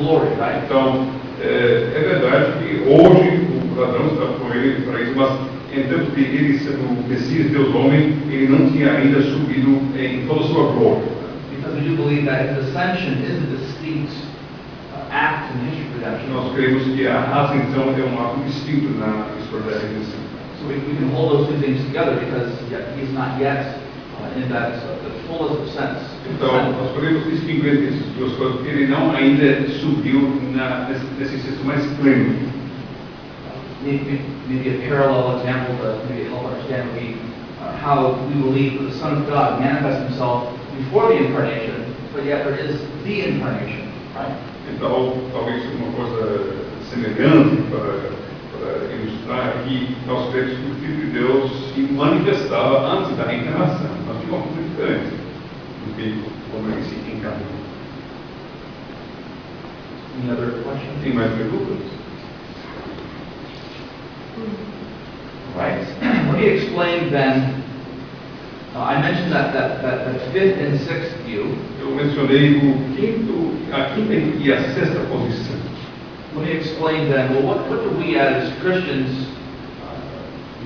glory, right? Então, é verdade que hoje o ladrão está com ele para isso, mas entanto que ele, sendo o Messias, Deus homem, ele não tinha ainda subido em toda a sua glória. Because we do believe that his ascension is a distinct act in history of redemption. Nós cremos que a ascensão é um ato distinto na história da redenção. So we can hold those two things together because he's not yet in that the fullest of sense. Então, nós podemos distinguir entre essas duas coisas, porque ele não ainda subiu nesse senso mais pleno. Maybe a parallel example to maybe help understand would be how we believe that the Son of God manifests himself before the incarnation, but yet there is the incarnation, right? Então, talvez uma coisa semelhante para ilustrar aqui, nós cremos que o Filho de Deus se manifestava antes da encarnação, mas de uma forma diferente do que como ele se encarnou. Any other questions? Tem mais perguntas? Right. Let me explain then. I mentioned that the fifth and sixth view. Eu mencionei a quinta e a sexta posição. Let me explain then. Well, what do we as Christians,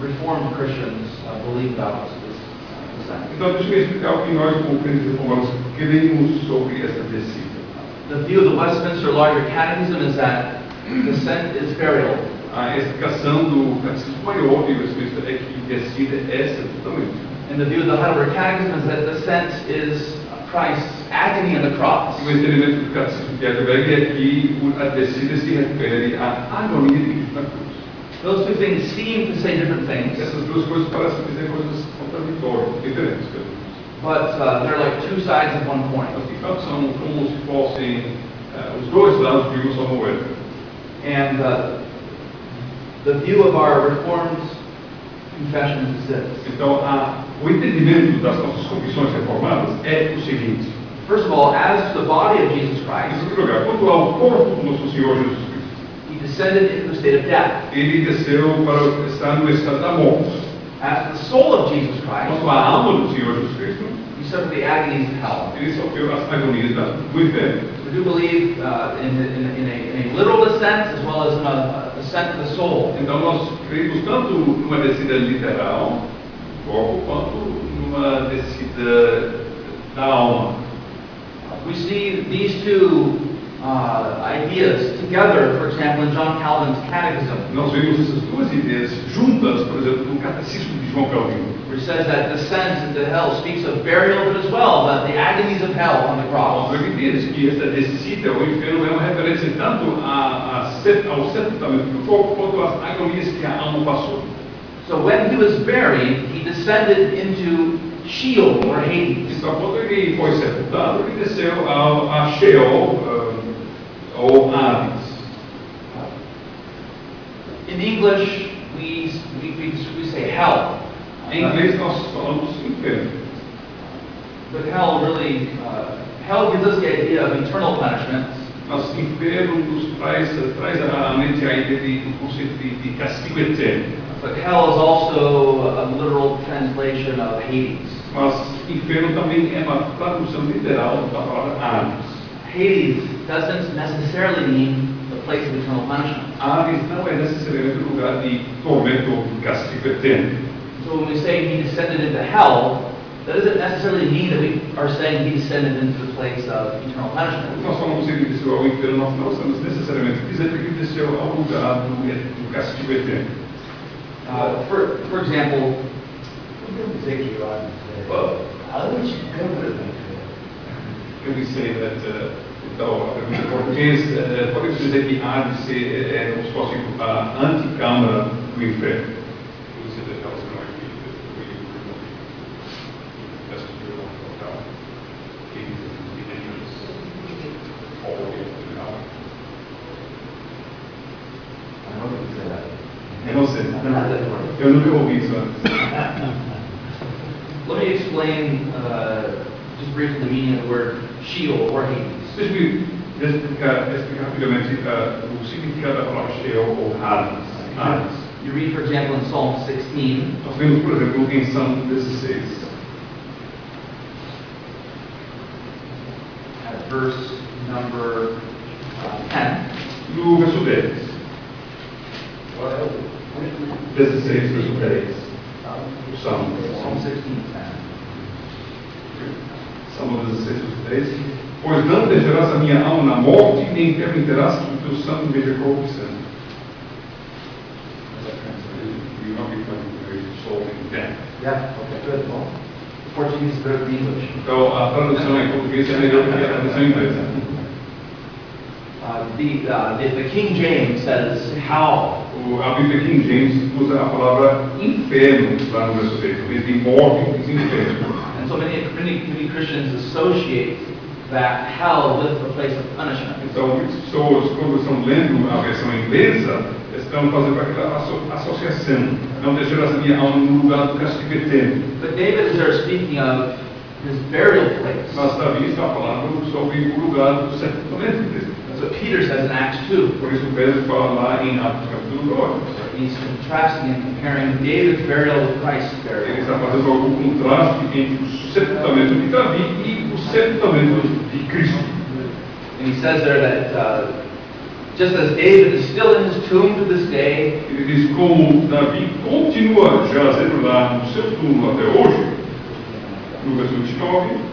Reformed Christians, believe about this descent? Então, deixa eu explicar o que nós, como crentes reformados, cremos sobre essa descida. The view of the Westminster Larger Catechism is that descent is burial. A explicação do Catecismo Maior de Westminster é que descida é essa totalmente. And the view of the Heidelberg Catechism is that descent is Christ's agony on the cross. O entendimento do Catecismo de Heidelberg é que a descida se refere à agonia de Cristo na cruz. Those two things seem to say different things, Essas duas coisas parecem dizer coisas contraditórias, diferentes. but they're like two sides of one coin. Mas, de fato, são como se fossem os dois lados de uma só moeda. And the view of our Reformed confession is this. Então, o entendimento das nossas confissões reformadas é o seguinte. First of all, as to the body of Jesus Em Christ, segundo lugar, quanto ao corpo do nosso Senhor Jesus Cristo, he descended into the state of death. ele desceu para estar no estado da morte. As to the soul of Jesus Christ, Quanto à alma do Senhor Jesus Cristo, he suffered the agonies of hell. ele sofreu as agonias do inferno. We do believe in a literal descent as well as in a descent of the soul. Então, nós cremos tanto numa descida literal do corpo, quanto numa descida da alma. We see these two ideas together, for example, in John Calvin's Catechism, Nós vemos essas duas ideias juntas, por exemplo, no Catecismo de João Calvino, which says that descent into hell speaks of burial, but as well the agonies of hell on the cross. nós entendemos que essa descida ao inferno é uma referência tanto ao sepultamento do corpo, quanto às agonias que a alma passou. So when he was buried, he descended into Sheol or Hades. Então, quando ele foi sepultado, ele desceu a Sheol, ou Hades. In English, we say hell. Em inglês, nós falamos inferno. But hell really, hell gives us the idea of eternal punishment. Mas inferno nos traz à mente a ideia do conceito de castigo eterno. But hell is also a literal translation of Hades. Mas inferno também é uma tradução literal da palavra Hades. Hades doesn't necessarily mean the place of eternal punishment. Hades não é necessariamente o lugar de tormento ou de castigo eterno. So when we say he descended into hell, that doesn't necessarily mean that we are saying he descended into the place of eternal punishment. Nós falamos que ele desceu ao inferno, nós não estamos necessariamente dizendo que ele desceu ao lugar do castigo eterno. For example, Well, eu disse então, a pergunta em português, podemos dizer que Hades é como se fosse a anticâmara do inferno. Eu não sei. Eu nunca ouvi isso antes. Let me explain just briefly the meaning of the word Sheol or Hades. Deixa-me explicar rapidamente o significado da palavra Sheol ou Hades. You read, for example, in Psalm 16, Nós vemos, por exemplo, em Salmo 16, at verse number 10. no verso 10. 16, verso 10. O Salmo. Psalm 16:10. Salmo 16, verso 10. Pois não deixarás a minha alma na morte, nem permitirás que o teu santo veja corrupção. You not become very soul in death. Yeah, okay, good. Well, Portuguese is better than English. Então, a tradução em português é melhor do que a tradução em inglês. The King James says, how. A Bíblia King James usa a palavra inferno lá no verso 10. Em vez de morte, diz inferno. And so many Christians associate that hell with the place of punishment. Então, muitas pessoas, quando estão lendo a versão inglesa, estão fazendo aquela associação. Não deixarás a minha alma no lugar do castigo eterno. But David is there speaking of his burial place. Mas Davi está falando sobre o lugar do sepultamento dele. That's what Peter says in Acts 2. Por isso Pedro fala lá em Atos capítulo 2. He's contrasting and comparing David's burial with Christ's Ele burial. está fazendo algum contraste entre o sepultamento de Davi e o sepultamento de Cristo. And he says there that just as David is still in his tomb to this day, Ele diz como Davi continua jazendo lá no seu túmulo até hoje, no verso 29.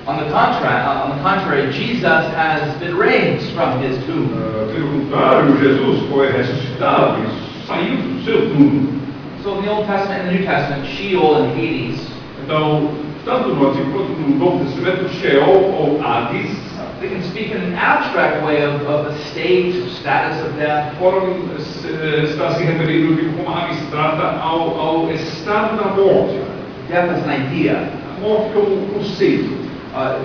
on the contrary, Jesus has been raised from his tomb. Pelo contrário, Jesus foi ressuscitado e saiu do seu túmulo. So in the Old Testament and the New Testament, Sheol and Hades, Então, tanto no Antigo quanto no Novo Testamento, Sheol ou Hades they can speak in an abstract way of the state or status of death. está se referindo de forma abstrata ao estado da morte. Death as an idea. A morte como conceito.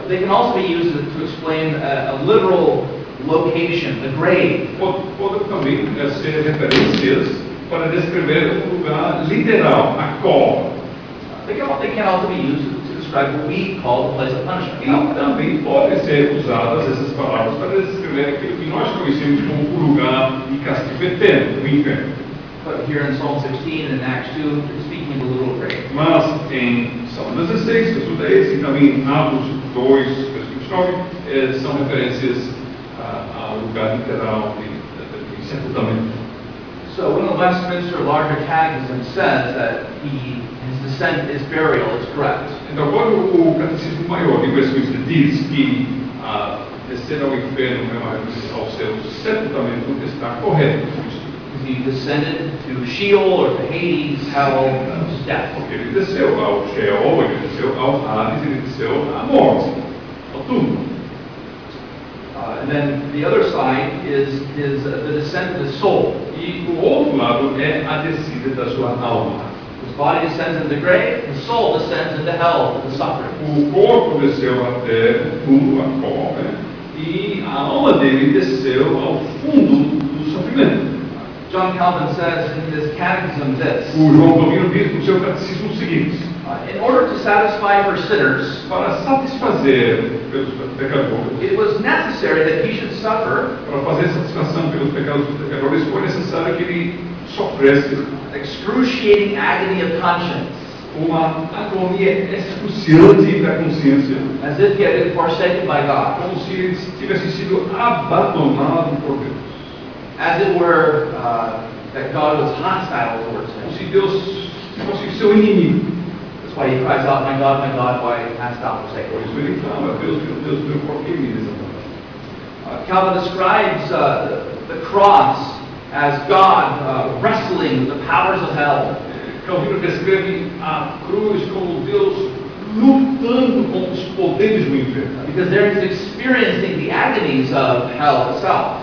They can also be used to explain a literal location, the grave. Podem também ser referências para descrever um lugar literal, a cova. They can also be used to describe what we call the place of punishment. E também podem ser usadas essas palavras para descrever aquilo que nós conhecemos como o lugar de castigo eterno, o inferno. But here in Psalm 16 and in Acts 2, they're speaking of the literal grave. Mas em Salmo 16, verso 10 e também em Atos 2, verso 29, são referências ao lugar literal de sepultamento. So when the Westminster Larger Catechism says that his descent is burial, it's correct. Então, quando o Catecismo Maior de Westminster diz que descer ao inferno é uma referência ao seu sepultamento, está correto. Because he descended to Sheol or to Hades, hell, death. Porque ele desceu ao Sheol, ele desceu ao Hades, ele desceu à morte, ao túmulo. And then the other side is the descent of the soul. E o outro lado é a descida da sua alma. His body descends into the grave, his soul descends into hell, the suffering. O corpo desceu até o túmulo, a cova, e a alma dele desceu ao fundo do sofrimento. John Calvin says in his catechism this, O João Calvino diz no seu catecismo o seguinte: in order to satisfy for sinners, para satisfazer pelos pecadores, it was necessary that he should suffer para fazer satisfação pelos pecados dos pecadores, foi necessário que ele sofresse excruciating agony of conscience, uma agonia excruciante da consciência, as if he had been forsaken by God, como se ele tivesse sido abandonado por Deus, as it were that God was hostile towards como him. se Deus fosse seu inimigo. That's why he cries out, my God, why hast thou forsaken Por me? isso ele clama: Deus, meu, por que me desamparaste? Calvin describes the cross as God wrestling with the powers of hell. Calvino descreve a cruz como Deus lutando com os poderes do inferno. Because there he's experiencing the agonies of hell itself.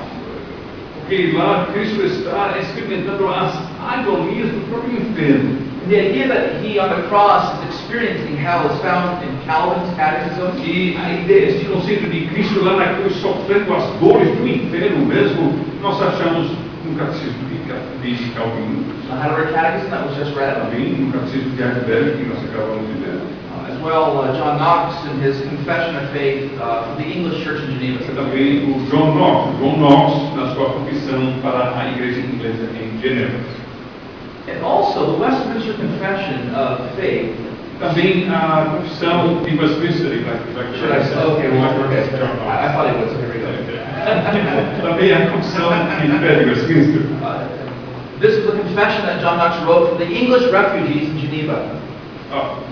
Porque lá Cristo está experimentando as agonias do próprio inferno. And the idea that he on the cross is experiencing hell is found in Calvin's catechism. E a ideia, este conceito de Cristo lá na cruz sofrendo as dores do inferno mesmo, nós achamos no catecismo de Calvino. The Heidelberg Catechism that was just read. Também no catecismo de Heidelberg, que nós acabamos de ler. As well, John Knox in his Confession of Faith for the English Church in Geneva. Também o John Knox, na sua confissão para a igreja inglesa em Genebra. And also the Westminster Confession of Faith. Também a confissão de Westminster. Should I say? Okay, well, okay. I thought it was. Here we go. Também a confissão que pede Westminster. This is a confession that John Knox wrote for the English refugees in Geneva.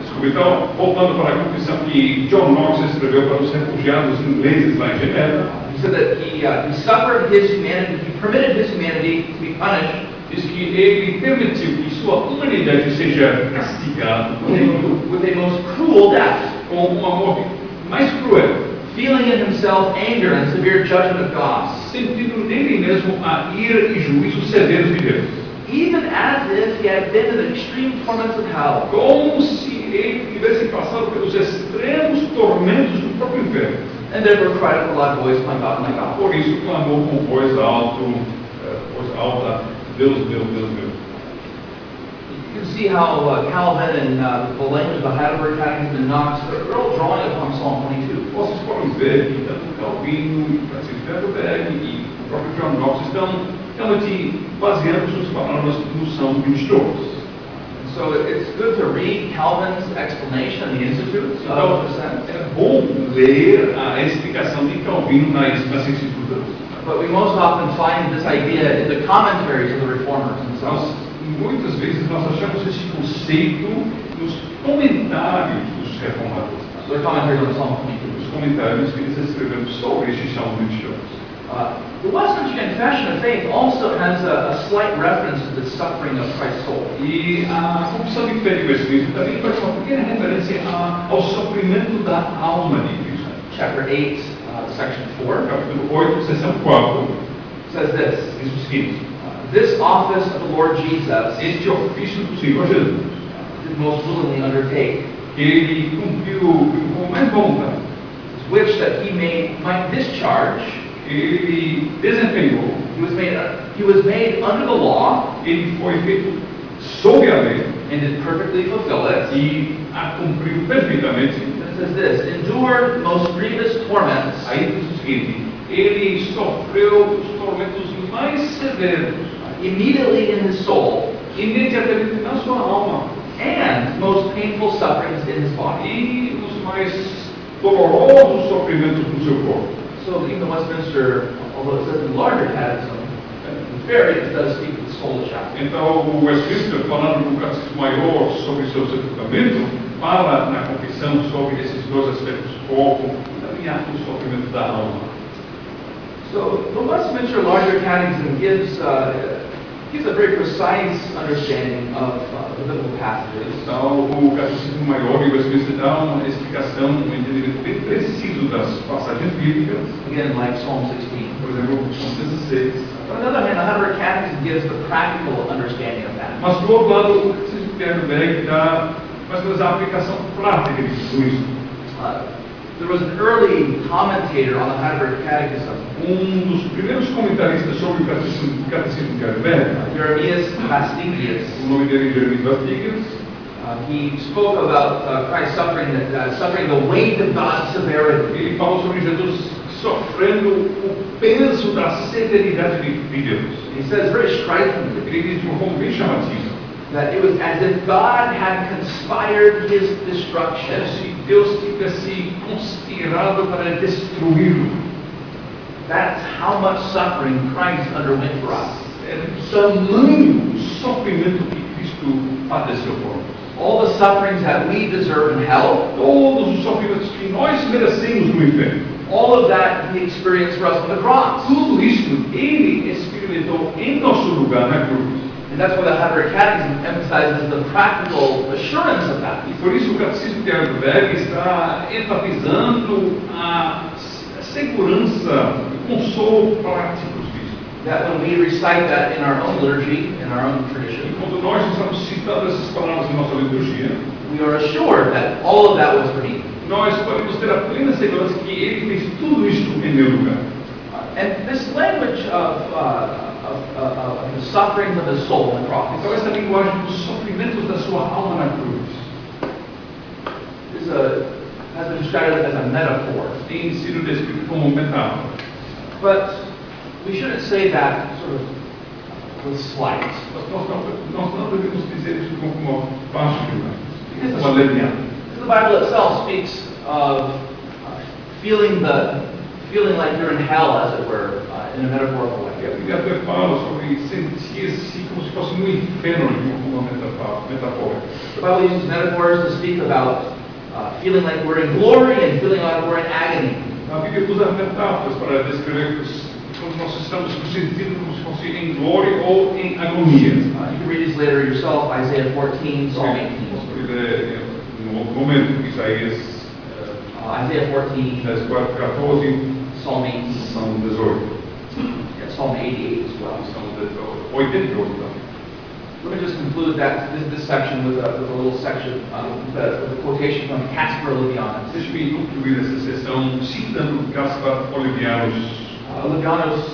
Desculpa, então, voltando para a confissão que John Knox escreveu para os refugiados ingleses lá em Genebra. He said that he suffered his humanity, he permitted his humanity to be punished. Diz que ele permitiu que sua humanidade seja castigada With a most cruel death, com uma morte mais cruel, feeling in himself anger and severe judgment of God, sentindo nele mesmo a ira e juízo severos de Deus. even as if he had been in the extreme torments of hell. Como se ele tivesse passado pelos extremos tormentos do próprio inferno. And therefore cried out with a loud voice, my God, Por isso clamou com voz alta, Deus, Deus, Deus, Deus. You can see how Calvin and the language of the Heidelberg Catechism and Knox are all drawing upon Psalm 22. Vocês podem ver que tanto Calvino, Francisco Heidelberg e o próprio John Knox estão realmente baseando suas palavras no Salmo 22. So it's good to read Calvin's explanation in the Institutes Então, of the Sense. é bom ler a explicação de Calvino nas Escrituras. But we most often find this idea in the commentaries of the Reformers themselves. Muitas vezes nós achamos esse conceito nos comentários dos reformadores. So the commentaries on Psalm 22. Os comentários que eles escreveram sobre este Salmo 22. The Westminster Confession of Faith also has a slight reference to the suffering of Christ's soul. E a confissão de fé de Westminster também faz uma pequena referência ao sofrimento da alma de Cristo. Chapter 8, section 4, Capítulo 8, seção 4, says this. diz o seguinte: This office of the Lord Jesus este ofício do Senhor Jesus, did most willingly undertake, ele cumpriu com mais vontade, which that he might discharge. ele desempenhou, He was made under the law ele foi feito sob a lei and did perfectly fulfill it. e a cumpriu perfeitamente. It says this, endured most grievous torments Aí diz o seguinte: ele sofreu os tormentos mais severos, immediately in his soul, imediatamente na sua alma, and most painful sufferings in his body. e os mais dolorosos sofrimentos do seu corpo. So even the Westminster, although it says in larger catechism, it does speak to the soul chapter. Então, o Westminster, falando no catecismo maior sobre seu sepultamento, fala na confissão sobre esses dois aspectos do corpo e também há o sofrimento da alma. So the Westminster Larger Catechism gives a very precise understanding of the biblical passages. Então, o catecismo maior de Westminster dá uma explicação, um entendimento bem preciso das passagens bíblicas, Again, like Psalm 16. por exemplo, São 16. On the other hand, the Heidelberg Catechism gives the practical understanding of that. Mas, do outro lado, o catecismo de Heidelberg dá mais ou menos a aplicação prática de tudo isso. There was an early commentator on the Heidelberg Catechism, Dos primeiros comentaristas sobre o catecismo de Heidelberg, Jeremias Bastigius. o nome dele é Jeremias Bastigius, He spoke about Christ suffering the weight of God's severity. ele falou sobre Jesus sofrendo o peso da severidade de Deus. He says very strikingly Ele diz de uma forma bem chamativa, that it was as if God had conspired his destruction. como se Deus tivesse conspirado para destruí-lo. That's how much suffering Christ underwent for us. É do tamanho sofrimento que Cristo padeceu por nós. All the sufferings that we deserve in hell, Todos os sofrimentos que nós merecemos no inferno, all of that he experienced for us on the cross. tudo isso ele experimentou em nosso lugar na cruz. And that's why the Heidelberg Catechism emphasizes the practical assurance of that. E por isso o catecismo de Heidelberg está enfatizando a segurança, o consolo prático disso. That when we recite that in our own liturgy, in our own E tradition, quando nós estamos citando essas palavras em nossa liturgia, we are assured that all of that was for me. nós podemos ter a plena segurança que ele fez tudo isso em meu lugar. And this language of the sufferings of the soul in the cross Então essa linguagem dos sofrimentos da sua alma na cruz has been described as a metaphor. tem sido descrito como metáfora. But we shouldn't say that sort of with slight. Mas nós não devemos dizer isso como uma baixo Because uma leviana. the Bible itself speaks of feeling feeling like you're in hell, as it were, in a metaphorical E way. a Bíblia até fala sobre sentir-se como se fosse no inferno de uma metáfora. The Bible uses metaphors to speak about feeling like we're in glory and feeling like we're in agony. A Bíblia usa metáforas para descrever quando nós estamos nos sentindo como se fosse em glória ou em agonia. You can read these later yourself, Isaiah 14, Psalm 18. Nós podemos no outro momento, Isaías Isaiah 14, 14, Psalm 18, São 18. Psalm 88 as well. São 88 também. Let me just conclude this section with a little section, the quotation from Caspar Olevianus. Deixe-me concluir essa sessão citando Caspar Olevianus. Olevianus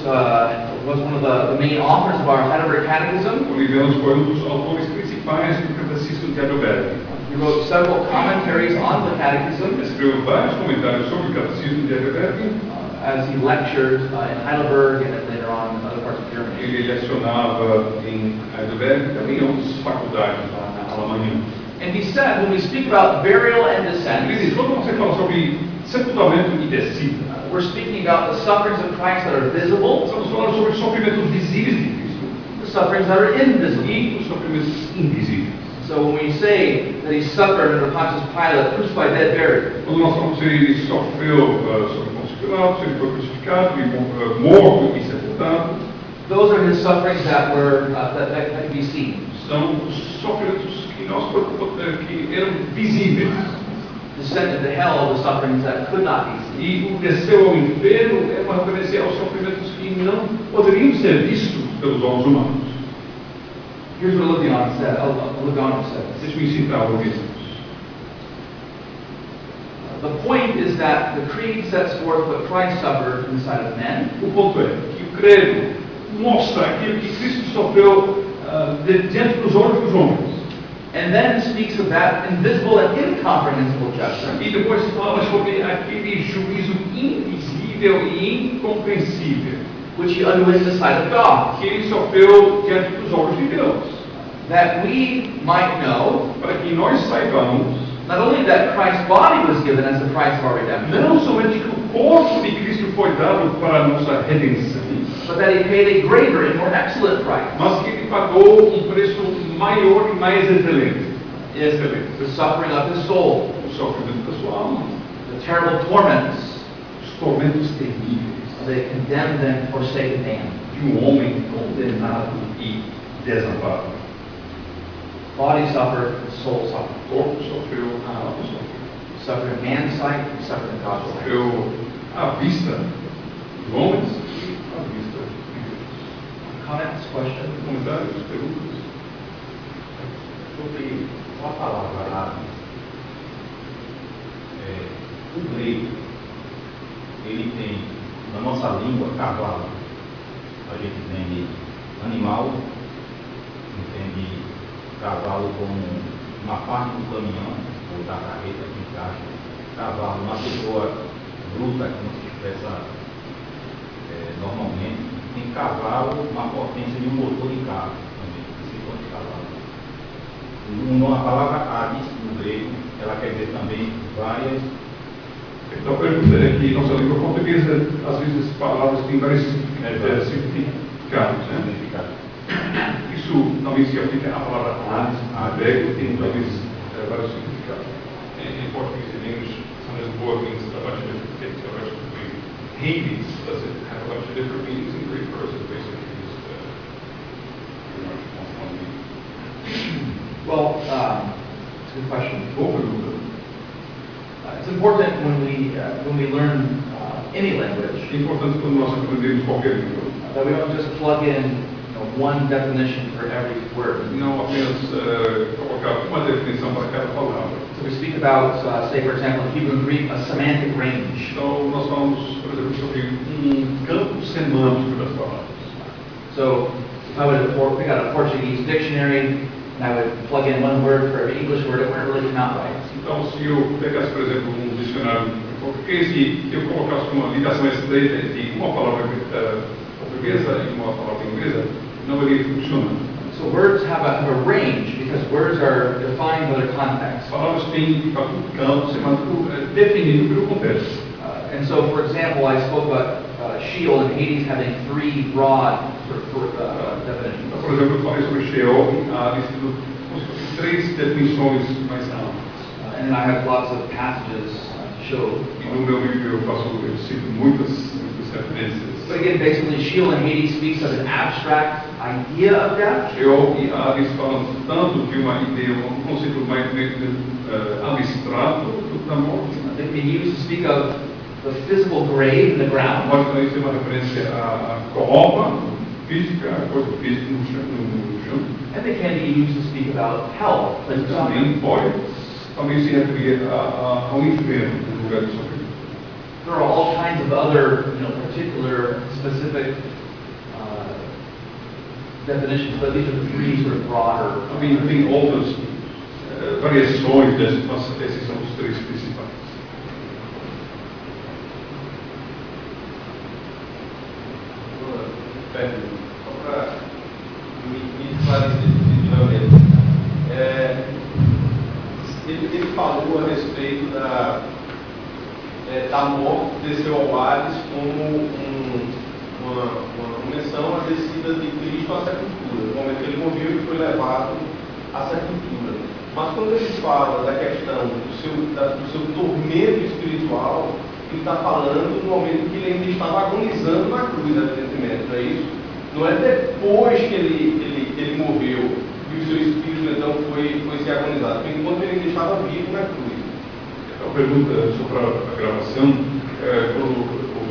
was one of the main authors of our Heidelberg Catechism. Olevianus foi dos autores principais do Catecismo de Heidelberg. He wrote several commentaries on the Catechism Escreveu vários comentários sobre o Catecismo de Heidelberg. As he lectured in Heidelberg and then later on in other parts of Germany. Ele lecionava em Heidelberg e também em outras faculdades lá na Alemanha. And he said, when we speak about burial and Ele descent, diz, quando você fala sobre sepultamento e descida, we're speaking about the sufferings of Christ that are visible, estamos falando sobre os sofrimentos visíveis de Cristo the sufferings that are invisible. e os sofrimentos invisíveis. So when we say that he suffered under Pontius Pilate, crucified, dead, buried, Quando nós falamos que ele sofreu sob Pôncio Pilatos, ele foi crucificado, e morto e sepultado, those are his sufferings that were that could be seen. são os sofrimentos que eram visíveis. Descent into hell, the sufferings that could not be seen. E o desceu ao inferno é uma referência aos sofrimentos que não poderiam ser vistos pelos olhos humanos. Here's what Olevianus said. Deixe-me citar o mesmo. The point is that the creed sets forth what Christ suffered in the sight of men, O ponto é que o credo mostra aquilo que Cristo sofreu diante dos olhos dos homens. and then speaks of that invisible and incomprehensible judgment, E depois fala sobre aquele juízo invisível e incompreensível which he underwent in the sight of God, que ele sofreu diante dos olhos de Deus. that we might know Para que nós saibamos, not only that Christ's body was given as the price of our redemption, não somente que o corpo de Cristo foi dado para a nossa redenção, but that he paid a greater and more excellent price. mas que ele pagou um preço maior e mais excelente. The suffering of his soul, O sofrimento da sua alma, the terrible torments os tormentos terríveis of a condemned and forsaken man. de homem condenado e desamparado. Body suffered, soul suffered. O corpo sofreu, a alma sofreu. Suffered in man's sight, suffered in God's sight. Sofreu à vista dos homens e à vista de Deus. Comments, questions? Comentários, perguntas? Sobre uma palavra árabe, o grego, ele tem, na nossa língua, cavalo. A gente entende animal, entende cavalo como uma parte do caminhão, ou da carreta que encaixa. Cavalo, uma pessoa bruta, como se expressa normalmente. Tem cavalo, uma potência de um motor de carro, também, de cavalo. A palavra Hades, no grego, ela quer dizer também várias. Então, a pergunta é que nossa língua portuguesa, às vezes, palavras têm vários significados, né? Isso talvez se aplique à palavra Hades, a grego, tem talvez vários significados. In Portuguese and English, sometimes word means a bunch of different things. A bunch of things. Hades does it have a bunch of different meanings in Greek, or is it basically just pretty much one meaning? Well, it's a good question. Boa pergunta. It's important when we learn any language É importante quando nós aprendemos qualquer língua, that we don't just plug in one definition for every word. não apenas colocar uma definição para cada palavra. So we speak about, say for example, in Hebrew and Greek, a semantic range. Então, nós falamos, por exemplo, sobre campo semântico das palavras. So if I would pick out a Portuguese dictionary and I would plug in one word for every English word, it wouldn't really come out right. Então, se eu pegasse, por exemplo, dicionário em português e eu colocasse uma ligação estreita entre uma palavra portuguesa e uma palavra inglesa, não iria funcionar. So words have a range because words are defined by their context. As palavras têm, de fato, um campo semântico definido pelo contexto. And so, for example, I spoke about Sheol and Hades having three broad definitions. Por exemplo, eu falei sobre Sheol e Hades, como se fossem três definições mais amplas. And I have lots of passages to show. E no meu livro eu cito muitas referências. But again, basically, Sheol and Hades speaks of an abstract idea of death. Sheol e Hades falam tanto de uma ideia, um conceito mais abstrato da morte. They can be used to speak of the physical grave in the ground. Pode também ser uma referência à cova física, a coisa física no chão. And they can be used to speak about hell. Mas também pode também se referir ao inferno, no lugar de sofrimento. There are all kinds of other, particular, specific definitions, but these are the three sort of broader. Tem outras variações desses, mas esses são os três principais. Só para me esclarecer definitivamente. Ele falou a respeito da morte que desceu ao Hades como uma menção à descida de Cristo à sepultura, no momento que ele morreu e foi levado à sepultura. Mas quando ele fala da questão do seu tormento espiritual, ele está falando no momento em que ele ainda estava agonizando na cruz, evidentemente, não é isso? Não é depois que ele morreu e o seu espírito então foi se agonizado, porque enquanto ele ainda estava vivo na cruz. A pergunta sobre a gravação, quando o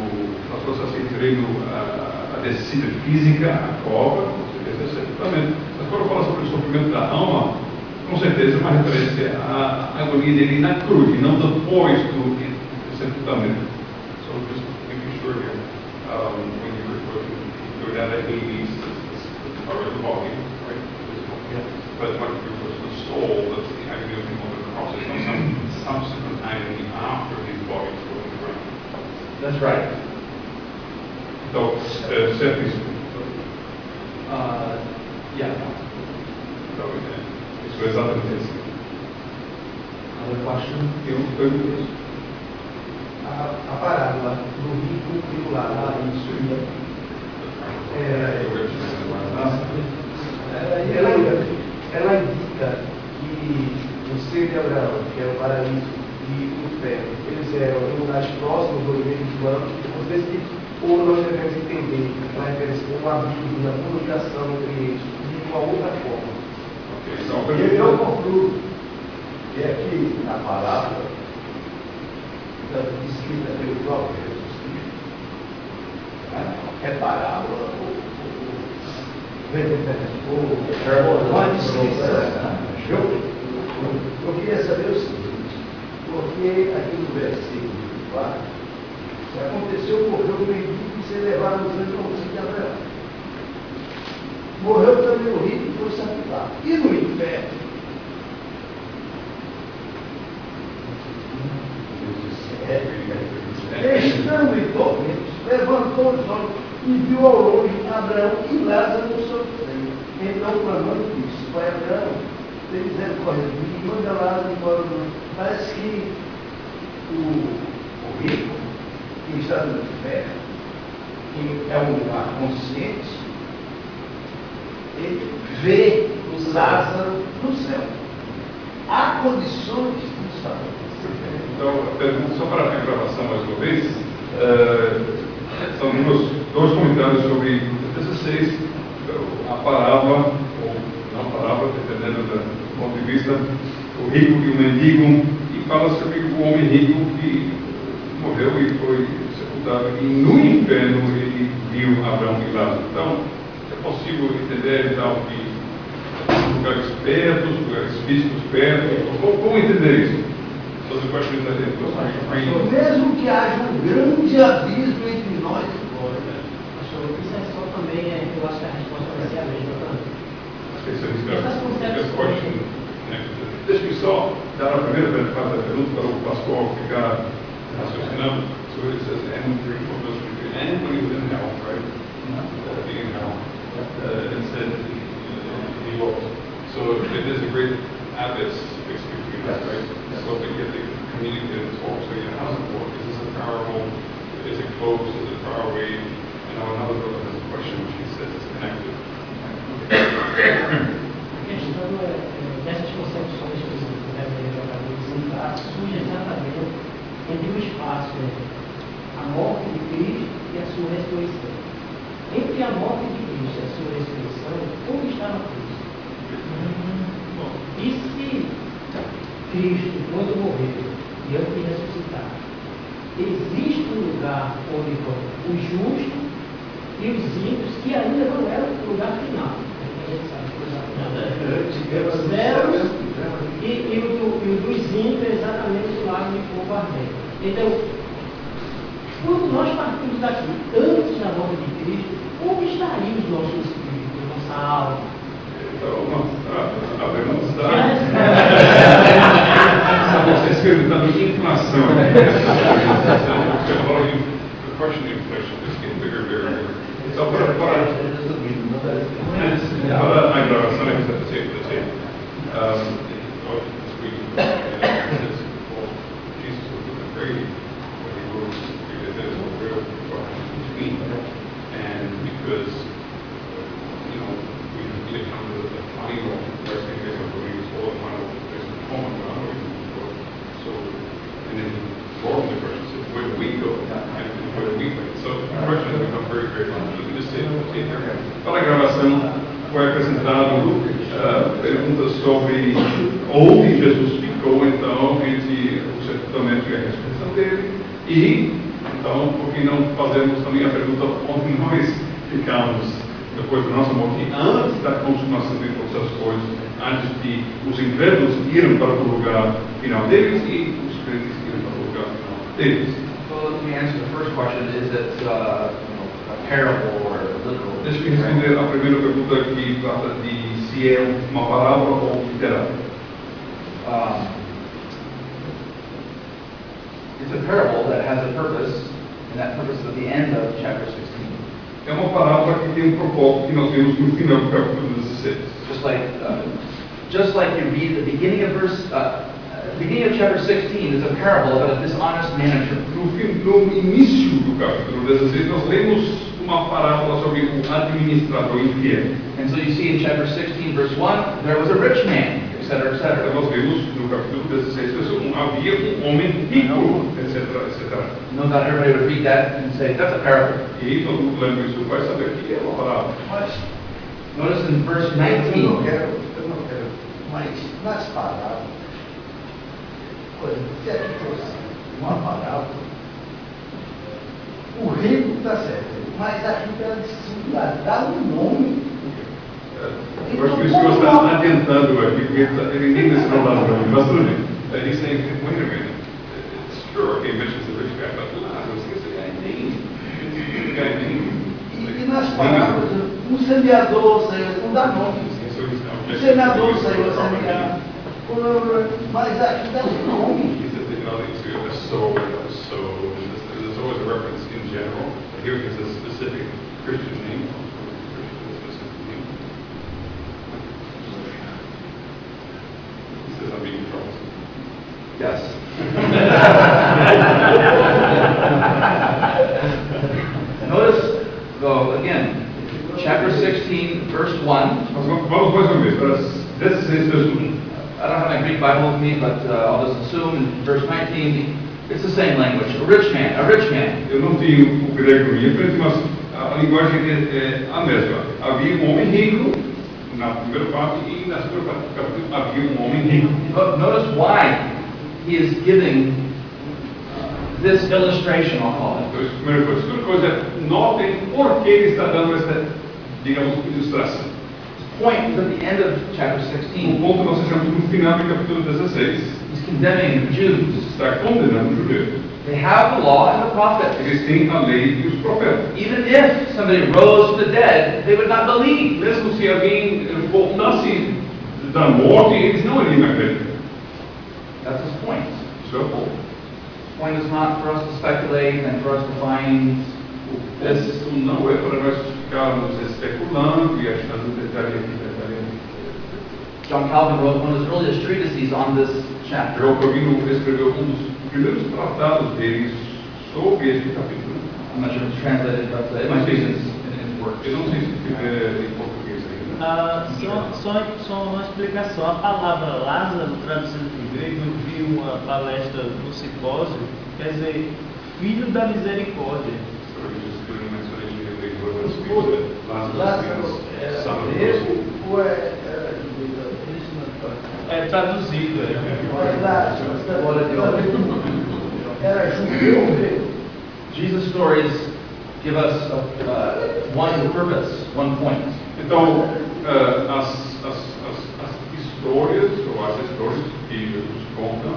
pastor está se referindo à descida física, à cova, com certeza é sepultamento. Mas quando fala sobre o sofrimento da alma, com certeza é uma referência à agonia dele na cruz, e não depois do sepultamento. So just making sure here, when you refer to go down to Hades, it's part of the body, right? But when it refers to the soul, that's the agony of him on the cross. It's not some subsequent agony after his body is going to the ground. That's right. Então, certo isso? Yeah. Então, isso é exatamente assim. Other question? Eu pergunto isso. A parábola do rico e do ladrão em Suíra, ela indica que o ser de Abraão, que era o paraíso e o inferno, eles eram em lugares próximos do meio islâmico, ou nós devemos entender uma referência como uma Bíblia, uma comunicação entre eles, de uma outra forma. Eu concluo que aqui na palavra escrita pelo próprio Jesus Cristo, é parábola eu queria saber o seguinte, porque aqui no versículo 4, se aconteceu, morreu o mendigo e se levaram os anjos de Abraão. Morreu também o rico e foi sepultado. E no inferno? Estando em tormentos, levantou os olhos e viu ao longe Abraão e Lázaro sofrendo. Então, clamando, disse: Pai Abraão, tem misericórdia de mim, manda Lázaro embora do mundo. Parece que o rico, que está no inferno, que é um lugar consciente, ele vê o Lázaro no céu. Há condições disso acontecer. Então, a pergunta, só para a gravação mais uma vez, são dois comentários sobre 16, a parábola, ou não parábola, dependendo do ponto de vista, o rico e o mendigo, e fala sobre o homem rico que morreu e foi sepultado, e no inferno ele viu Abraão e Lázaro. Então, é possível entender então que lugares perto, lugares físicos perto, como entender isso? Mesmo que haja um grande abismo entre nós e vós. Isso é só também, eu acho que a resposta vai ser a mesma. Deixa eu só dar a primeira parte da pergunta para o pastor ficar raciocinando. So it says, and when he was in hell, right? Being in hell. It said he looked. So there's a great abyss between us, right? So they get to communicate and talk. So how's it work? Is this a parable? sua ressurreição. Entre a morte de Cristo e a sua ressurreição, onde estava Cristo? E se Cristo, quando morreu e antes de ressuscitar, existe um lugar onde vão os justos e os ímpios, que ainda não era o lugar final? A gente sabe que o lugar final é céus, e o dos ímpios é exatamente o lago de fogo ardente. Então, quando nós partimos daqui, antes da morte de Cristo, onde estaria o nosso espírito, nossa alma? Então, a pergunta está. Vocês perguntando de inflação. The question of inflation is getting bigger and bigger. Só para a gravação, é que você tem. Jesus was afraid when he rose because there was no real between. And because, we live under the final resting place of believers, all the final place of common ground. So, and then form the question is, where do we go? And where do we wait? So the question has become very, very difficult. Let me just say there. Para a gravação, foi apresentado perguntas sobre onde Jesus ficou, então, entre o sepultamento e a ressurreição dele, e, então, por que não fazemos também a pergunta onde nós ficamos depois da nossa morte, antes da consumação de todas as coisas, antes de os incrédulos irem para o lugar final deles e os crentes irem para o lugar final deles. So let me answer the first question: is it a parable or literal? Deixa eu responder a primeira pergunta que trata de se é uma parábola ou literal. It's a parable that has a purpose, and that purpose is at the end of chapter 16. É uma parábola que tem um propósito que nós vemos no final do capítulo 16. Just like you read the beginning of beginning of chapter 16 is a parable about a dishonest manager. No início do capítulo 16, nós lemos uma parábola sobre o administrador infiel. And so you see in chapter 16, verse 1, there was a rich man, etc., etc. Nós vemos no capítulo 16, verso 1, havia homem rico, etc., etc. No doubt everybody would read that and say, that's a parable. E todo mundo lendo isso vai saber que é uma parábola. Notice in verse 19. Eu não quero, mas nas parábolas, se aqui fosse uma parábola, o rico está certo, mas aqui está singular, dá um nome. Eu acho que o senhor está adiantando aqui, porque ninguém mencionou lá no livro, mas tudo bem. He's saying, wait a minute, it's true, he mentions the rich guy, but Lazarus, esse guy nem. E nas parábolas, um semeador saiu, não dá nome. O senador saiu a semear, mas aqui dá um nome. He says that to a soul, there's always a reference in general. Here is a specific Christian name. He says I'm being troublesome. Yes. Notice, again, chapter 16, verse 1. Vamos mais uma vez, para 16, verso 1. I don't have my Greek Bible with me, but I'll just assume in verse 19, it's the same language. A rich man, a rich man. Eu não tenho o grego em frente, mas a linguagem é a mesma. Havia homem rico, na primeira parte, e na segunda parte do capítulo havia homem rico. But notice why he is giving this illustration, I'll call it. Então, primeira coisa. Segunda coisa, notem por que ele está dando essa, digamos, ilustração. Point is at the end of chapter O 16. ponto nós chegamos no final do capítulo 16. He's condemning the Jews. Está condenando os judeus. They have the law and the prophets. Eles têm a lei e os profetas. Even if somebody rose from the dead, they would not believe. Mesmo se alguém voltasse da morte, eles não iriam acreditar. That's his point. Isso é o ponto. His point is not for us to speculate and for us to find this. Isso não é para nós ficarmos especulando e achando detalhe aqui, detalhe ali. John Calvin wrote one of his earliest treatises on this chapter. João Calvino escreveu dos primeiros tratados deles sobre este capítulo. I'm not sure if it's translated, but it Mas might be tem in em his work. Eu não sei se tiver em português ainda. Só uma explicação. A palavra Lázaro, traduzindo para o grego, eu vi uma palestra no simpósio, quer dizer, filho da misericórdia. So we're just doing esposa, Lázaro, Lázaro era sábado. grego ou era judeu? É traduzido, Mas Lázaro era judeu ou grego? Jesus' stories give us one purpose, one point. Então, as histórias, ou as histórias que Jesus conta,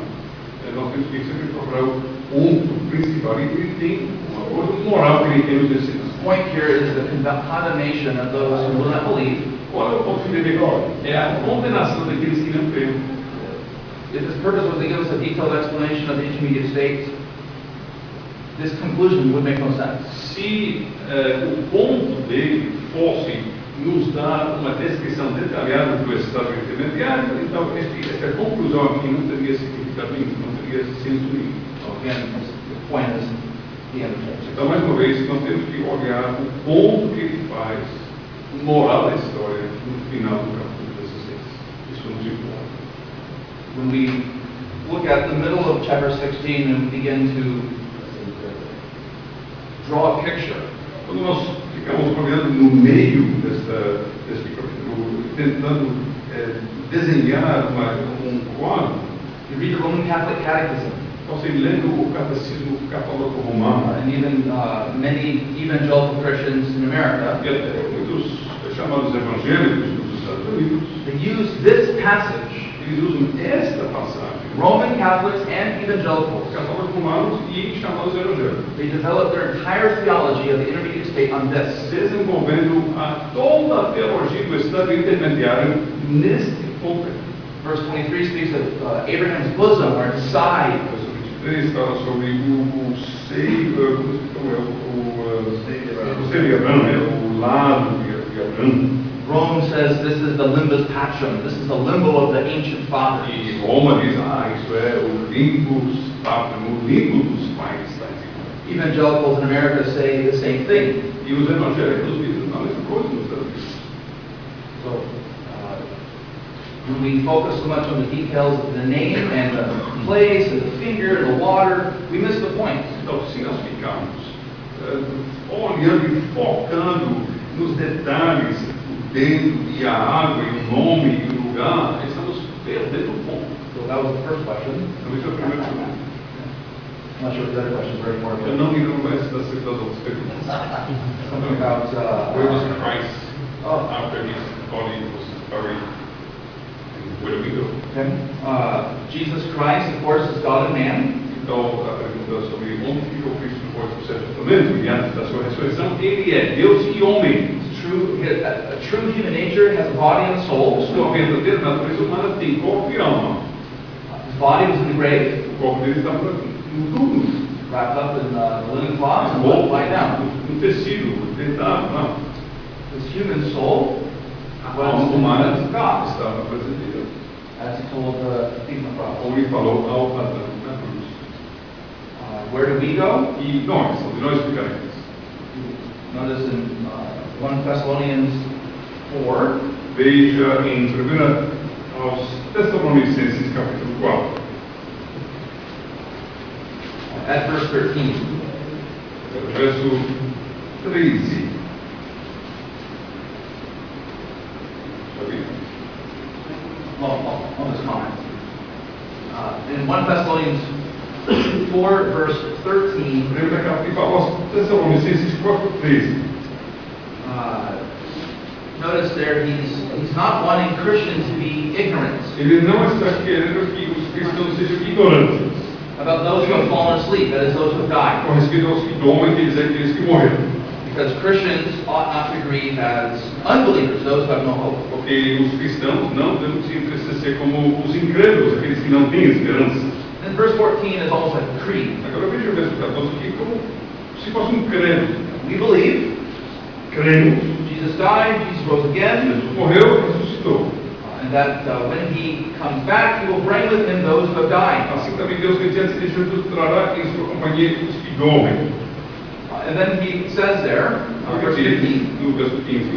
nós temos que sempre procurar o ponto principal. E ele tem uma coisa moral que ele tem nos ensina. The point here is the condemnation of those who will not believe. Qual é o ponto de legal? É a condenação daqueles que não creem. If his purpose was to give us a detailed explanation of the intermediate state, this conclusion would make no sense. Se o ponto dele fosse nos dar uma descrição detalhada do estado intermediário, então esta conclusão aqui não teria significado nenhum, não teria senso nenhum. So again, the point is the end of it. Então, mais uma vez, nós temos que olhar o ponto que ele faz, moral da história, no final do capítulo 16. Isso nos importa. When we look at the middle of chapter 16 and begin to draw a picture, Quando nós ficamos olhando no meio deste capítulo, tentando desenhar um quadro, you read the Roman Catholic Catechism, você lendo o catecismo católico romano, and even many evangelical Christians in America, e até muitos chamados evangélicos dos Estados Unidos, they use this passage, eles usam esta passagem, Roman Catholics and evangelicals, católicos romanos e chamados evangélicos, they develop their entire theology of the intermediate state on this. desenvolvendo toda a teologia do estado intermediário neste ponto. Verse 23 speaks of Abraham's bosom or his side. Verso 23 fala sobre o seio, o seio de Abraão, o lado de Abraão. Rome says this is the limbus patrum. This is the limbo of the ancient fathers. E Roma diz, isso é o limbus patrum, o limbo dos pais. Evangelicals in America say the same thing. E os evangélicos dizem a mesma coisa nos Estados Unidos. So, when we focus so much on the details of the name and the place and the finger and the water, we miss the point. Então, se nós ficarmos olhando e focando nos detalhes, o dedo e a água, e o nome e o lugar, estamos perdendo o ponto. So that was the first question. Então, esse é o primeiro ponto. I'm not sure if the other question is very Eu important. não me lembro mais das outras perguntas. Something about Where was Christ Oh. after his body was buried? And where do we go? Okay. Jesus Christ, of course, is God and man. Então, a pergunta sobre onde ficou Cristo depois do Sétimo Testamento e antes da sua ressurreição, ele é Deus e homem. A true human nature has a body and a soul. Sua verdadeira natureza humana tem corpo e alma. His body was in the grave, O corpo dele está no túmulo, wrapped up in linen cloths and let lie down. no tecido, deitado lá. His human soul A was alma in the humana presence of God, estava na presença de Deus. as he told Stephen the prophet. Como ele falou ao Adão na cruz. Where do we go? E nós, onde nós ficaremos? Notice in 1 Thessalonians 4, Veja em 1 aos Tessalonicenses, capítulo 4. at verse 13. Verso 13. On this comment. In 1 Thessalonians 4, verse 13, Primeira capítulo aos Tessalonicenses 4:13. notice there he's not wanting Christians to be ignorant Ele não está querendo que os cristãos sejam ignorantes about those who have fallen asleep, that is, those who have died. com respeito aos que dormem, quer dizer aqueles que morreram. Because Christians ought not to grieve as unbelievers, those who have no hope. Porque os cristãos não devem se entristecer como os incrédulos, aqueles que não têm esperança. And verse 14 is almost like a creed. Agora veja o verso 14 aqui como se fosse um credo. We believe Cremos. Jesus died, Jesus rose again, Jesus morreu, ressuscitou. and that when he comes back, he will bring with him those who have died. Assim também Deus que diante de Jesus trará em sua companhia os que dormem. And then he says there, verse 15, No verso 15.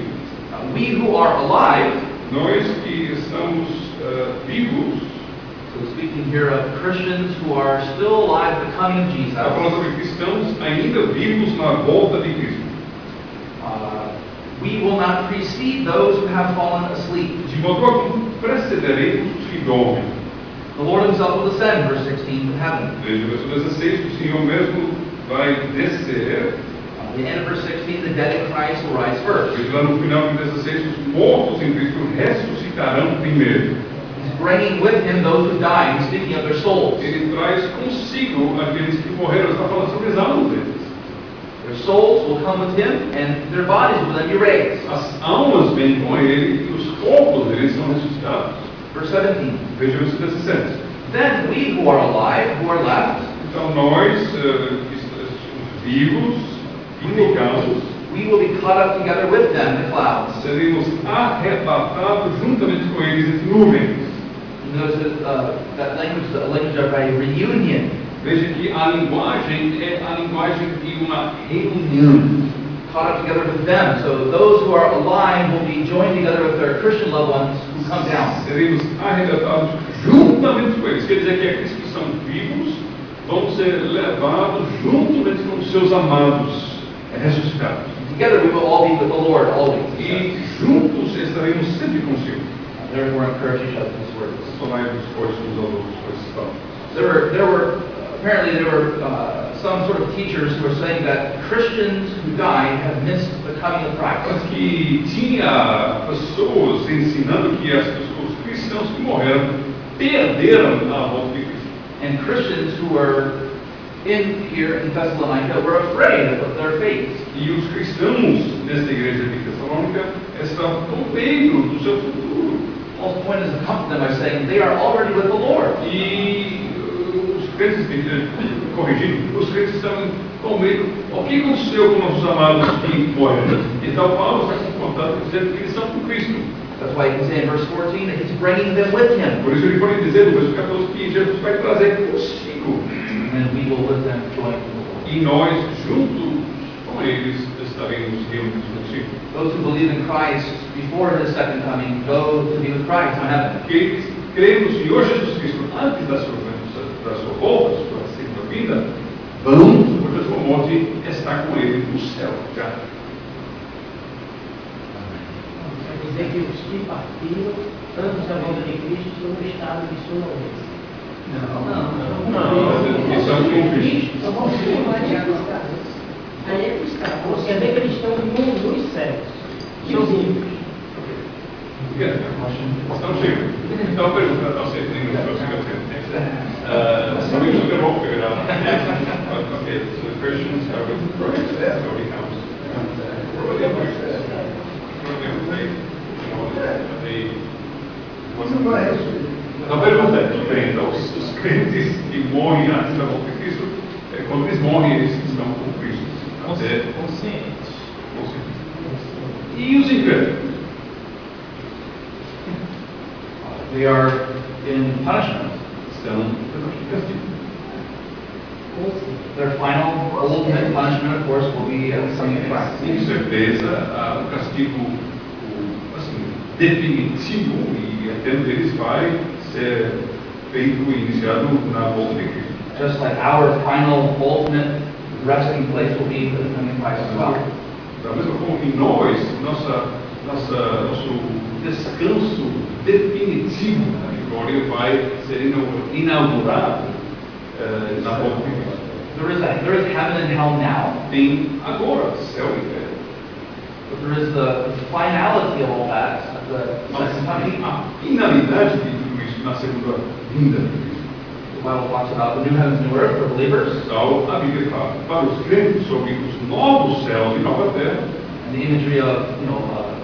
we who are alive, Nós que estamos vivos, so speaking here of Christians who are still alive at the coming of Jesus, está falando sobre cristãos ainda vivos na volta de Cristo. We will not precede those who have fallen asleep. De modo algum precederemos os que dormem. The Lord himself will descend, verse 16, to heaven. Veja o verso 16, o Senhor mesmo vai descer. At the end of verse 16, the dead in Christ will rise first. Veja lá no final de 16, os mortos em Cristo ressuscitarão primeiro. He's bringing with him those who died. He's speaking of their souls. Ele traz consigo aqueles que morreram. Está falando sobre as almas deles. Their souls will come with him, and their bodies will then be raised. As almas vêm com ele e os corpos deles são ressuscitados. Verse 17. Veja o verso 17. Then we who are alive, who are left, Então nós, que estamos vivos, ficados, we will be caught up together with them in the clouds. seremos arrebatados juntamente com eles entre nuvens. You notice that language, the language of a reunion. Veja que a linguagem é a linguagem de uma reunião. Caught up together with them. So those who are alive will be joined together with their Christian loved ones who come down. Seremos arrebatados juntamente com eles. Quer dizer que aqueles que são vivos vão ser levados juntamente com os seus amados ressuscitados. Together we will all be with the Lord always. E juntos estaremos sempre consigo. Therefore encourage each other with these words. Tomai-vos fortes uns aos outros com esses palavras. Apparently there were some sort of teachers who were saying that Christians who died have missed the coming of Christ. Mas que tinha pessoas ensinando que os cristãos que morreram perderam a volta de Cristo. And Christians who were here in Thessalonica were afraid of their fate. E os cristãos desta igreja de Tessalônica estavam com medo do seu futuro. Paul's point is to comfort them by saying they are already with the Lord. E os crentes, corrigindo, os crentes estavam com medo. O que aconteceu com nossos amados que morreram? Então Paulo está confrontando, dizendo que eles estão com Cristo. That's why he can say in verse 14 that he's bringing them with him. Por isso ele pode dizer no verso 14 que Jesus vai trazer consigo. And we will with them join the Lord. E nós, juntos com eles, estaremos reunidos consigo. Those who believe in Christ before his second coming go to be with Christ in heaven. Aqueles que creem no Senhor Jesus Cristo antes da sua volta, da sua segunda vinda, vão, depois da sua morte, estar com ele no céu. Já. Quer dizer que os que partiram antes da volta de Cristo estão no estado de sonolência. Não. Isso é o que eu fiz. Aí é que está. Quer dizer que eles estão nos céus. São vivos. Então chega. Então pergunta, não sei, nem não consigo atender. Some of you won't figure it out. Okay, so the Christians are with Christ, so he comes. A pergunta é diferente. Então, os crentes que morrem antes da volta de Cristo, quando eles morrem, eles estão com Cristo. Conscientes. E os incrédulos? They are in punishment. Estão em castigo. Their final ultimate punishment, of course, will be at the coming of Christ. Com certeza, o castigo definitivo e eterno deles vai ser feito e iniciado na volta de Cristo. Just like our final ultimate resting place will be at the coming of Christ as well. Da mesma forma que nós, nosso descanso definitivo na glória vai ser inaugurado na volta de Cristo. There is heaven and hell now. Tem agora céu e inferno. But there is the finality of all that at the second coming. A finalidade de tudo isso na segunda vinda de Cristo. The Bible talks about the new heavens and new earth for believers, Então, a Bíblia fala para os crentes sobre os novos céus e nova terra. and the imagery of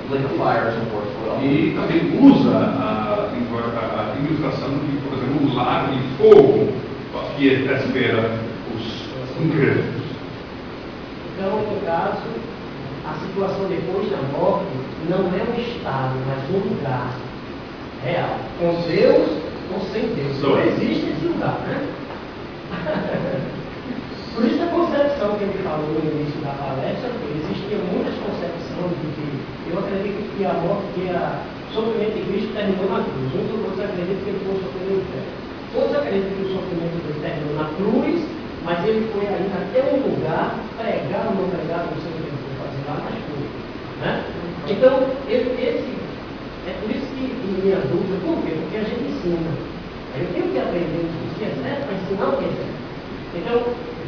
lake of fire and so forth. E também usa a ilustração de, por exemplo, um lago de fogo que espera os incrédulos. Então, no caso, a situação depois da morte não é um estado, mas um lugar real. Com Deus ou sem Deus. Não existe esse lugar, né? Por isso a concepção que ele falou no início da palestra, existiam muitas concepções de que eu acredito que a morte, que a sofrimento de Cristo terminou na cruz. Outros acreditam que ele foi sofrido no inferno. Outros acreditam que o sofrimento dele terminou na cruz, mas ele foi ainda até um lugar, pregar ou não pregar, não sei o que ele foi fazer lá, mas foi. Né? Então, é por isso que minha dúvida, por quê? Porque a gente ensina. Aí eu tenho que aprender o que é certo para ensinar o que é certo. Então,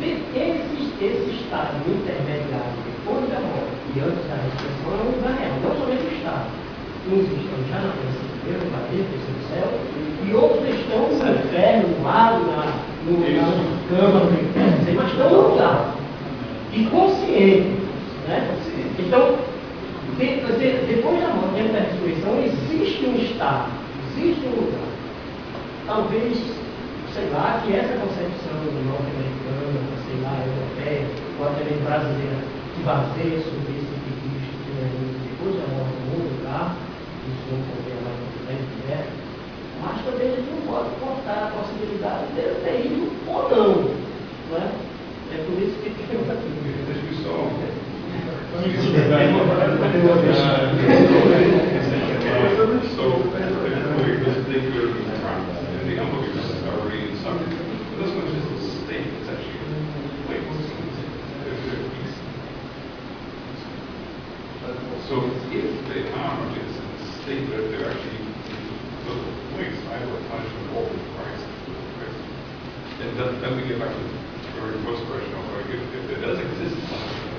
esse estado intermediário depois da morte e antes da ressurreição é um lugar real, não somente o estado. Uns estão já na presença de Deus, no paraíso, no céu, e outros estão no inferno, no lado, na cama, no inferno, mas estão no lugar. E consciente. Né? Então, depois da morte e da ressurreição, existe um estado, existe um lugar. Talvez, sei lá, que essa concepção norte-americana, sei lá, europeia, ou até mesmo brasileira, que baseia sobre esse Cristo que depois da morte no lugar, isso não convém mais para o mas também a gente não pode cortar a possibilidade dele ter ido ou não é? É por isso que temos aqui. Deixa eu só. So, the unbelievers are reading something. But this one is just a state. It's actually a place. There's peace. So if they are just in a state that they're actually the place, I will punish them all with Christ. And then we get back to the very first question of if there does exist such a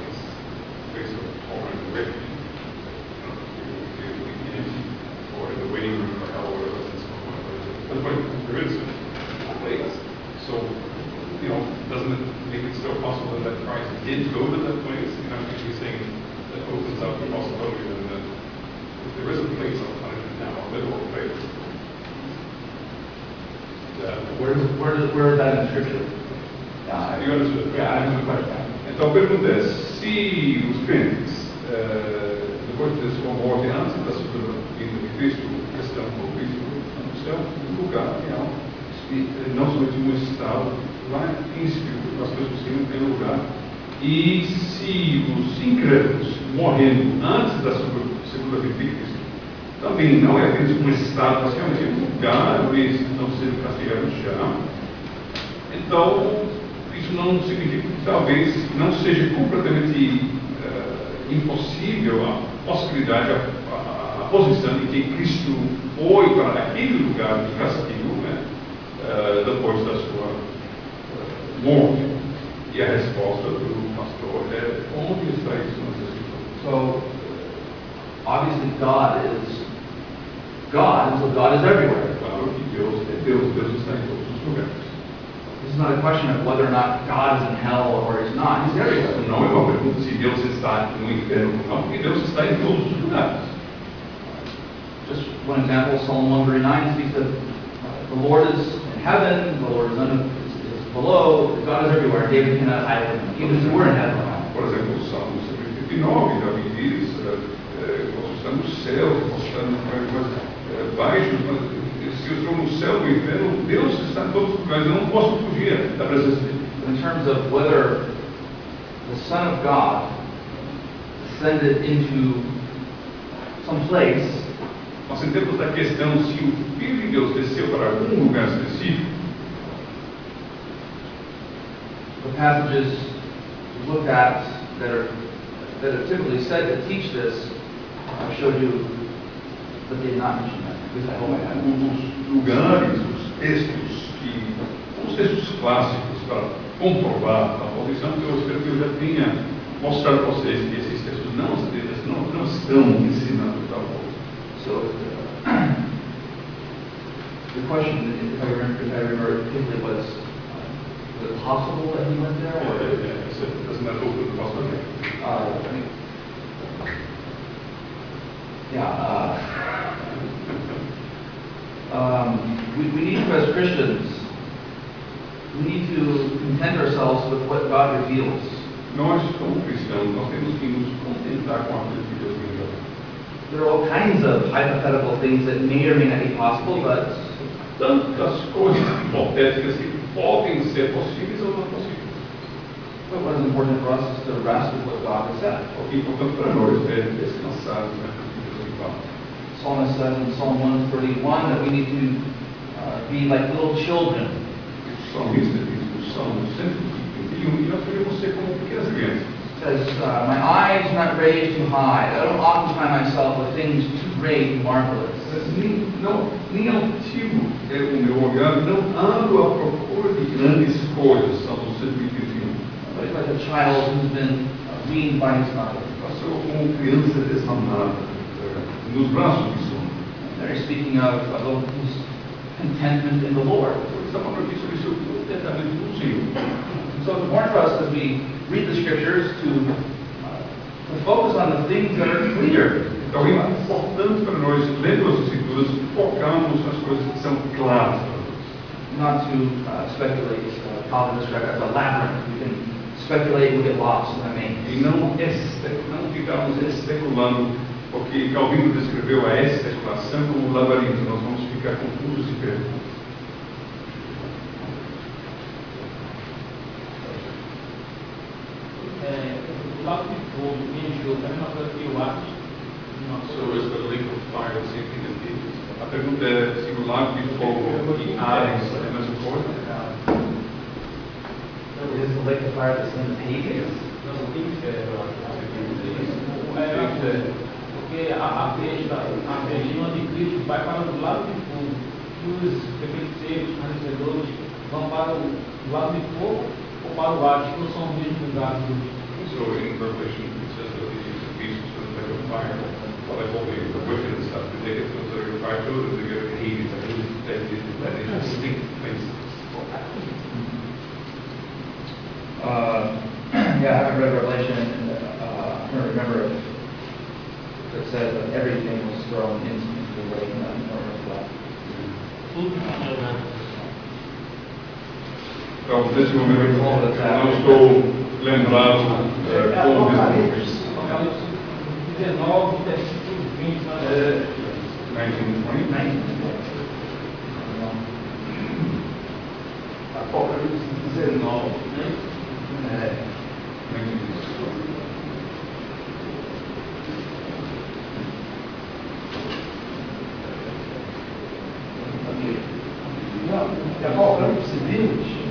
place of torment and refuge, or in the waiting room for hell, or whatever it's called. But there is a place. So, doesn't it make it still possible that Christ did go to that place? I'm actually saying that opens up the possibility that if there is a place of punishment now, a literal place. Where is that in Scripture? You understood? Yeah, I have a question. Então a pergunta é, se os crentes, depois de sua morte, antes da sua vinda de Cristo, estão com Cristo no céu, no lugar real, não somente no estado, lá em espírito, as pessoas que têm lugar, e se os incrédulos morrendo antes da segunda vinda de Cristo, também não é apenas um estado, mas realmente um lugar onde eles estão sendo castigados já, então isso não significa que talvez não seja completamente impossível a possibilidade, a posição de que Cristo foi para aquele lugar de castigo, né, depois da sua morte. E a resposta do pastor é: onde está isso nas Escrituras? So, obviously God is God, and so God is everywhere. Claro que Deus é Deus, Deus está em todos os lugares. This is not a question of whether or not God is in hell or He's not. He's everywhere. Não é uma pergunta se Deus está no inferno ou não, porque Deus está em todos os lugares. Just one example, Psalm 139 speaks of the Lord is in heaven, the Lord is below, God is everywhere. David cannot hide from Him, even if He were in heaven. Por exemplo, o Salmo 139, Davi diz, nós estamos no céu, nós estamos baixos, mas se eu estou no céu, no inferno, Deus está em todos os lugares, eu não posso fugir da presença dele. In terms of whether the Son of God descended into some place, Mas em termos da questão se o Filho de Deus desceu para algum lugar específico, the passages we looked at that are typically said to teach this, I showed you that they did not mention that. At least I hope I have. os lugares, os textos os textos clássicos para comprovar a posição, que eu espero que eu já tenha mostrado para vocês que esses textos não estão ensinando tal coisa. So, the question, if I remember clearly, was it possible that he went there? Or, Doesn't that open the possibility? We need to, as Christians, we need to content ourselves with what God reveals. Nós, como cristãos, nós temos que nos contentar com aquilo que Deus nos dá. There are all kinds of hypothetical things that may or may not be possible, but Tantas coisas hipotéticas que podem ser possíveis ou não possíveis. what is important for us is to rest with what God has said. O que é importante para nós é descansar naquilo que Deus fala. Psalmist says in Psalm 131 that we need to be like little children. O salmista diz no Salmo 131 que nós devemos ser como pequenas crianças. says, my eyes are not raised too high. I don't occupy myself with things too great and marvelous. Nem altivo é o meu olhar, não ando à procura de grandes coisas, Salmo 121. But it's like a child who's been weaned by his mother. Eu sou como criança desmamada, nos braços de sono. They're speaking of his contentment in the Lord. Está falando aqui sobre o seu contentamento com o Senhor. So it's important for us as we read the scriptures to focus on the things that are clear. Então é importante para nós, lendo as Escrituras, focarmos nas coisas que são claras para nós. Not to speculate. Calvin described it as a labyrinth. We can speculate and get lost in the main. E não ficarmos especulando, porque Calvino descreveu a especulação como um labirinto. Nós vamos ficar confusos e perdidos. O lago de fogo e enxofre é a mesma coisa que o ar. So is the lake of fire the same thing as Hades? A pergunta é se o lago de fogo e Hades é a mesma coisa? Is the lake of fire the same as Hades? Porque a região de Cristo vai para o lago de fogo. E os feiticeiros, fornecedores vão para o lago de fogo ou para o ar, que não são os mesmos lugares. So in Revelation it says that the beasts of the lake of fire, like all the wicked and stuff, they get to the lake of fire too, they get to Hades, that is distinct places. Yeah, I haven't read Revelation. I don't remember if it said that everything was thrown into the lake. I don't remember that. Então, nesse momento, eu não estou lembrado como Apocalipse 19, versículo 20. 1920. Apocalipse 19. Não, é Apocalipse 20.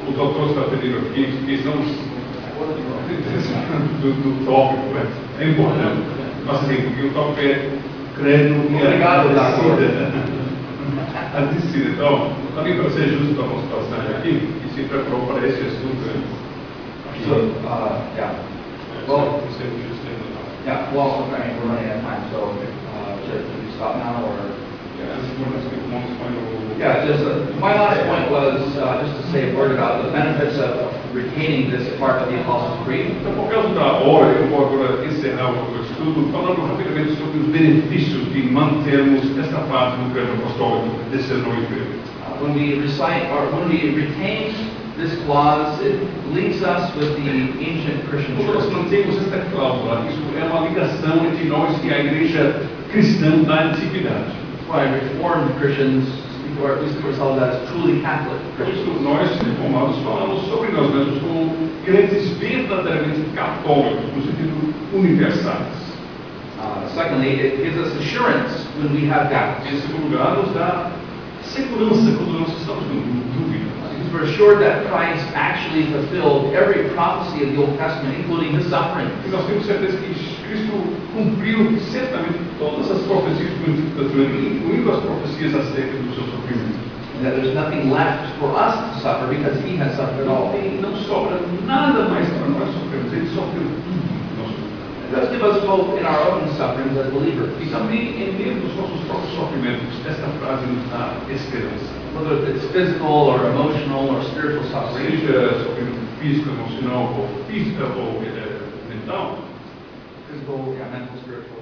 O doutor está pedindo aqui que são do tópico, né? É importante. Mas assim, porque o tópico é credo e Obrigado, a descida. Então, também para ser justo a nossa passagem aqui, e se preparou para esse assunto, né? So, yeah. Well, yeah, well, I mean, we're running out of time, so should we stop now or? Yeah, just my last point was just to say a word about the benefits of retaining this part of the Apostles' Creed. Então, por causa da hora, eu vou agora encerrar o estudo falando rapidamente sobre os benefícios de mantermos esta parte do credo apostólico desse noivo. When we recite or when we retain this clause, it links us with the ancient Christian Quando nós church. mantemos esta cláusula, isso é uma ligação entre nós e a igreja cristã da antiguidade. Why Reformed Christians, or at least ourselves as truly Catholic Por isso, Christians. nós, reformados, falamos sobre nós mesmos como crentes verdadeiramente católicos, no sentido universais. Secondly, it gives us assurance when we have doubts. Em segundo lugar, nos dá segurança quando nós estamos com dúvidas. Because we're assured that Christ actually fulfilled every prophecy of the Old Testament, including his suffering. E nós temos certeza que Cristo cumpriu certamente todas as profecias do Antigo Testamento, incluindo as profecias acerca do seu sofrimento. And that there's nothing left for us to suffer because he has suffered it all. Não sobra nada mais para nós sofrermos, ele sofreu tudo. It does give us hope in our own sufferings as believers. E também, em meio dos nossos próprios sofrimentos, esta frase nos dá esperança. Whether it's physical or emotional or spiritual suffering, Seja sofrimento físico, emocional ou mental, physical, mental, spiritual.